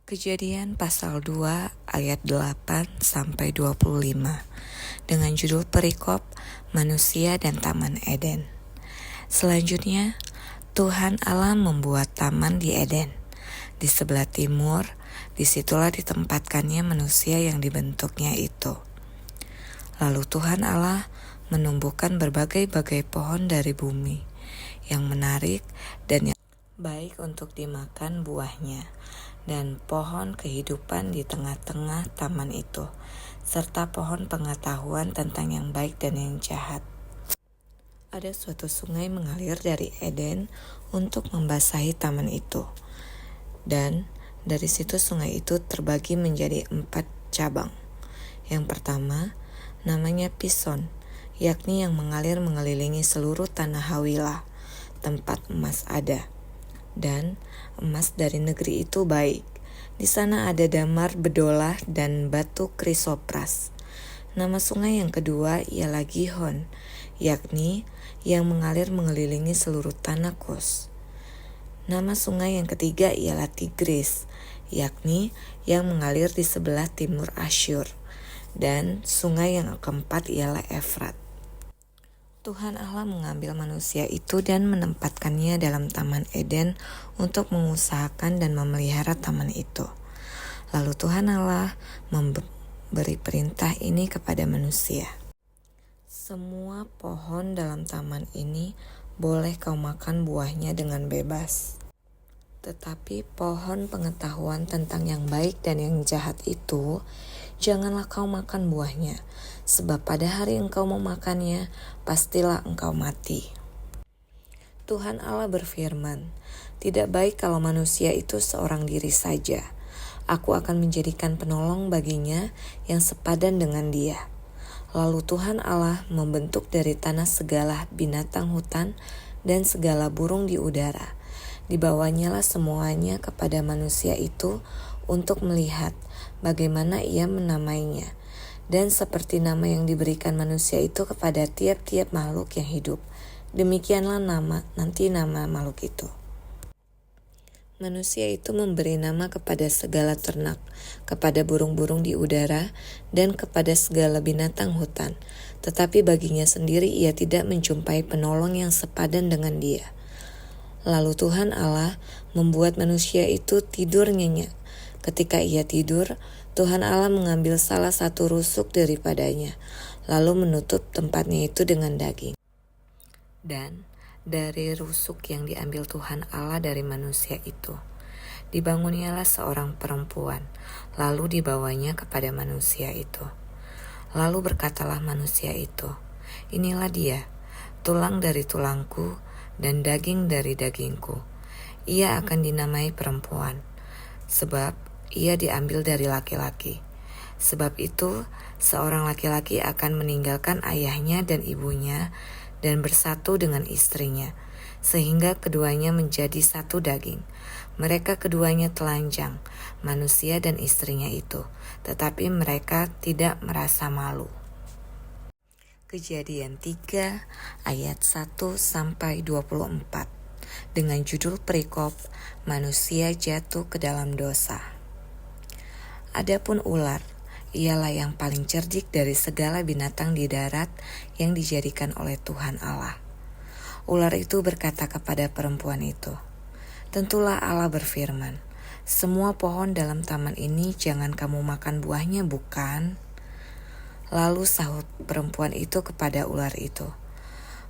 Kejadian pasal 2 ayat 8-25 dengan judul perikop Manusia dan Taman Eden. Selanjutnya, Tuhan Allah membuat taman di Eden. Di sebelah timur, disitulah ditempatkannya manusia yang dibentuknya itu. Lalu Tuhan Allah menumbuhkan berbagai-bagai pohon dari bumi yang menarik dan yang baik untuk dimakan buahnya, dan pohon kehidupan di tengah-tengah taman itu, serta pohon pengetahuan tentang yang baik dan yang jahat. Ada suatu sungai mengalir dari Eden untuk membasahi taman itu, dan dari situ sungai itu terbagi menjadi 4 cabang. Yang pertama, namanya Pison, yakni yang mengalir mengelilingi seluruh tanah Hawilah, tempat emas ada. Dan emas dari negeri itu baik. Di sana ada damar bedolah dan batu krisopras. Nama sungai yang kedua ialah Gihon, yakni yang mengalir mengelilingi seluruh tanah Kos. Nama sungai yang ketiga ialah Tigris, yakni yang mengalir di sebelah timur Asyur. Dan sungai yang keempat ialah Efrat. Tuhan Allah mengambil manusia itu dan menempatkannya dalam Taman Eden untuk mengusahakan dan memelihara taman itu. Lalu Tuhan Allah memberi perintah ini kepada manusia. Semua pohon dalam taman ini boleh kau makan buahnya dengan bebas. Tetapi pohon pengetahuan tentang yang baik dan yang jahat itu, janganlah kau makan buahnya, sebab pada hari engkau memakannya, pastilah engkau mati. Tuhan Allah berfirman, tidak baik kalau manusia itu seorang diri saja. Aku akan menjadikan penolong baginya yang sepadan dengan dia. Lalu Tuhan Allah membentuk dari tanah segala binatang hutan dan segala burung di udara. Dibawanyalah semuanya kepada manusia itu untuk melihat bagaimana ia menamainya. Dan seperti nama yang diberikan manusia itu kepada tiap-tiap makhluk yang hidup, demikianlah nanti nama makhluk itu. Manusia itu memberi nama kepada segala ternak, kepada burung-burung di udara, dan kepada segala binatang hutan. Tetapi baginya sendiri ia tidak menjumpai penolong yang sepadan dengan dia. Lalu Tuhan Allah membuat manusia itu tidur nyenyak. Ketika ia tidur, Tuhan Allah mengambil salah satu rusuk daripadanya, lalu menutup tempatnya itu dengan daging. Dan dari rusuk yang diambil Tuhan Allah dari manusia itu, dibangunyalah seorang perempuan, lalu dibawanya kepada manusia itu. Lalu berkatalah manusia itu, inilah dia, tulang dari tulangku dan daging dari dagingku. Ia akan dinamai perempuan, sebab ia diambil dari laki-laki. Sebab itu, seorang laki-laki akan meninggalkan ayahnya dan ibunya dan bersatu dengan istrinya, sehingga keduanya menjadi satu daging. Mereka keduanya telanjang, manusia dan istrinya itu, tetapi mereka tidak merasa malu. Kejadian 3 ayat 1-24 dengan judul perikop Manusia Jatuh ke Dalam Dosa. Adapun ular, ialah yang paling cerdik dari segala binatang di darat yang dijadikan oleh Tuhan Allah. Ular itu berkata kepada perempuan itu, tentulah Allah berfirman, semua pohon dalam taman ini jangan kamu makan buahnya, bukan? Lalu sahut perempuan itu kepada ular itu,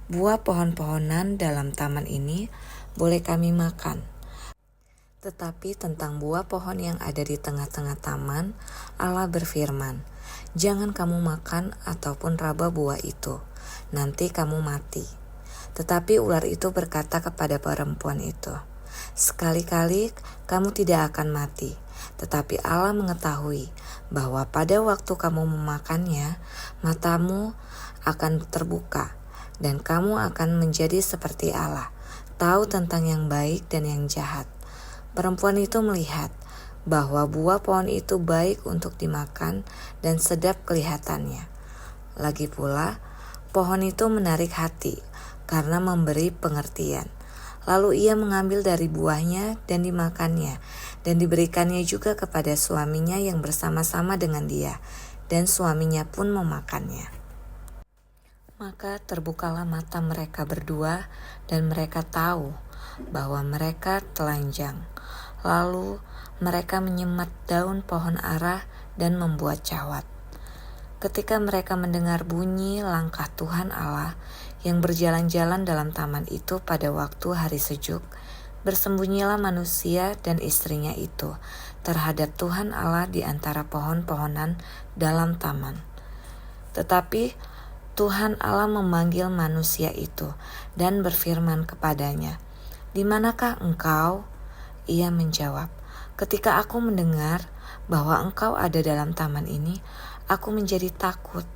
buah pohon-pohonan dalam taman ini boleh kami makan. Tetapi tentang buah pohon yang ada di tengah-tengah taman, Allah berfirman, jangan kamu makan ataupun raba buah itu, nanti kamu mati. Tetapi ular itu berkata kepada perempuan itu, sekali-kali kamu tidak akan mati. Tetapi Allah mengetahui bahwa pada waktu kamu memakannya, matamu akan terbuka, dan kamu akan menjadi seperti Allah, tahu tentang yang baik dan yang jahat. Perempuan itu melihat bahwa buah pohon itu baik untuk dimakan dan sedap kelihatannya. Lagi pula, pohon itu menarik hati karena memberi pengertian. Lalu ia mengambil dari buahnya dan dimakannya, dan diberikannya juga kepada suaminya yang bersama-sama dengan dia, dan suaminya pun memakannya. Maka terbukalah mata mereka berdua, dan mereka tahu bahwa mereka telanjang. Lalu mereka menyemat daun pohon ara dan membuat cawat. Ketika mereka mendengar bunyi langkah Tuhan Allah yang berjalan-jalan dalam taman itu pada waktu hari sejuk, bersembunyilah manusia dan istrinya itu terhadap Tuhan Allah di antara pohon-pohonan dalam taman. Tetapi Tuhan Allah memanggil manusia itu dan berfirman kepadanya, "Di manakah engkau?" Ia menjawab, "Ketika aku mendengar bahwa engkau ada dalam taman ini, aku menjadi takut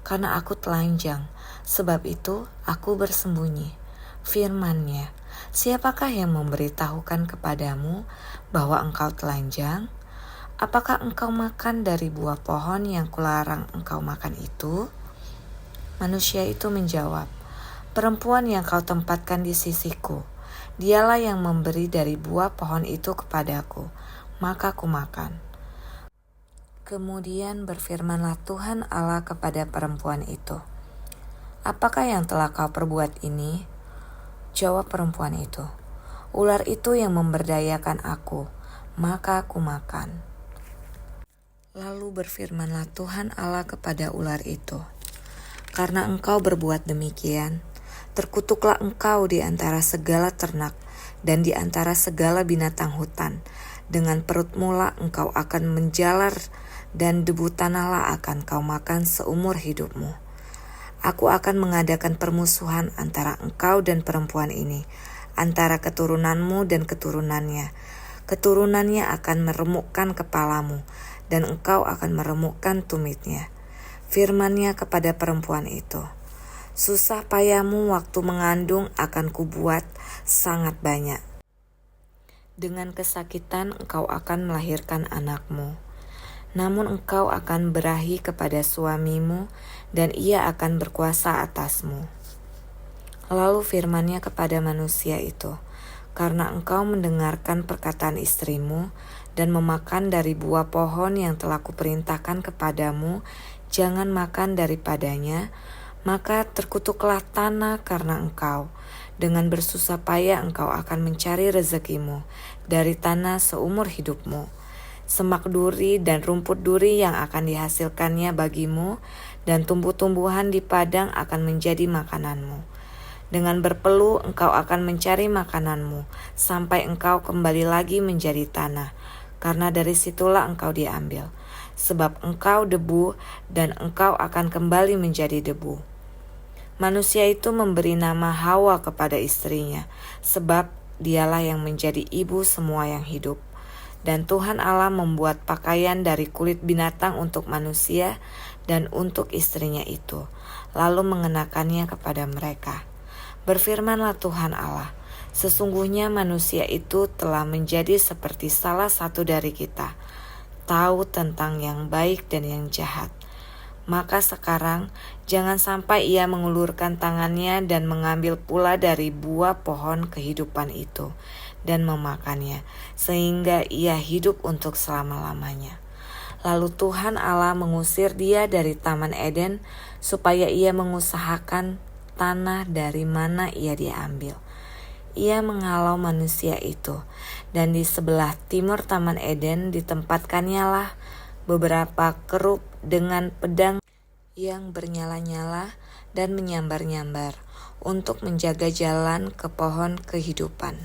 karena aku telanjang. Sebab itu aku bersembunyi." Firman-Nya, "Siapakah yang memberitahukan kepadamu bahwa engkau telanjang? Apakah engkau makan dari buah pohon yang kularang engkau makan itu?" Manusia itu menjawab, "Perempuan yang kau tempatkan di sisiku, dialah yang memberi dari buah pohon itu kepadaku, maka kumakan." Kemudian berfirmanlah Tuhan Allah kepada perempuan itu, "Apakah yang telah kau perbuat ini?" Jawab perempuan itu, "Ular itu yang memberdayakan aku, maka aku makan." Lalu berfirmanlah Tuhan Allah kepada ular itu, "Karena engkau berbuat demikian, terkutuklah engkau di antara segala ternak dan di antara segala binatang hutan. Dengan perutmu lah engkau akan menjalar, dan debu tanahlah akan kau makan seumur hidupmu. Aku akan mengadakan permusuhan antara engkau dan perempuan ini, antara keturunanmu dan keturunannya. Keturunannya akan meremukkan kepalamu, dan engkau akan meremukkan tumitnya." Firman-Nya kepada perempuan itu, "Susah payahmu waktu mengandung akan kubuat sangat banyak. Dengan kesakitan engkau akan melahirkan anakmu. Namun engkau akan berahi kepada suamimu, dan ia akan berkuasa atasmu." Lalu firman-Nya kepada manusia itu, "Karena engkau mendengarkan perkataan istrimu, dan memakan dari buah pohon yang telah kuperintahkan kepadamu, jangan makan daripadanya, maka terkutuklah tanah karena engkau. Dengan bersusah payah engkau akan mencari rezekimu dari tanah seumur hidupmu. Semak duri dan rumput duri yang akan dihasilkannya bagimu, dan tumbuh-tumbuhan di padang akan menjadi makananmu. Dengan berpeluh engkau akan mencari makananmu, sampai engkau kembali lagi menjadi tanah, karena dari situlah engkau diambil. Sebab engkau debu, dan engkau akan kembali menjadi debu." Manusia itu memberi nama Hawa kepada istrinya, sebab dialah yang menjadi ibu semua yang hidup. Dan Tuhan Allah membuat pakaian dari kulit binatang untuk manusia dan untuk istrinya itu, lalu mengenakannya kepada mereka. Berfirmanlah Tuhan Allah, "Sesungguhnya manusia itu telah menjadi seperti salah satu dari kita, tahu tentang yang baik dan yang jahat. Maka sekarang jangan sampai ia mengulurkan tangannya dan mengambil pula dari buah pohon kehidupan itu dan memakannya, sehingga ia hidup untuk selama-lamanya." Lalu Tuhan Allah mengusir dia dari Taman Eden, supaya ia mengusahakan tanah dari mana ia diambil. Ia menghalau manusia itu, dan di sebelah timur Taman Eden ditempatkannya lah beberapa kerub dengan pedang yang bernyala-nyala dan menyambar-nyambar untuk menjaga jalan ke pohon kehidupan.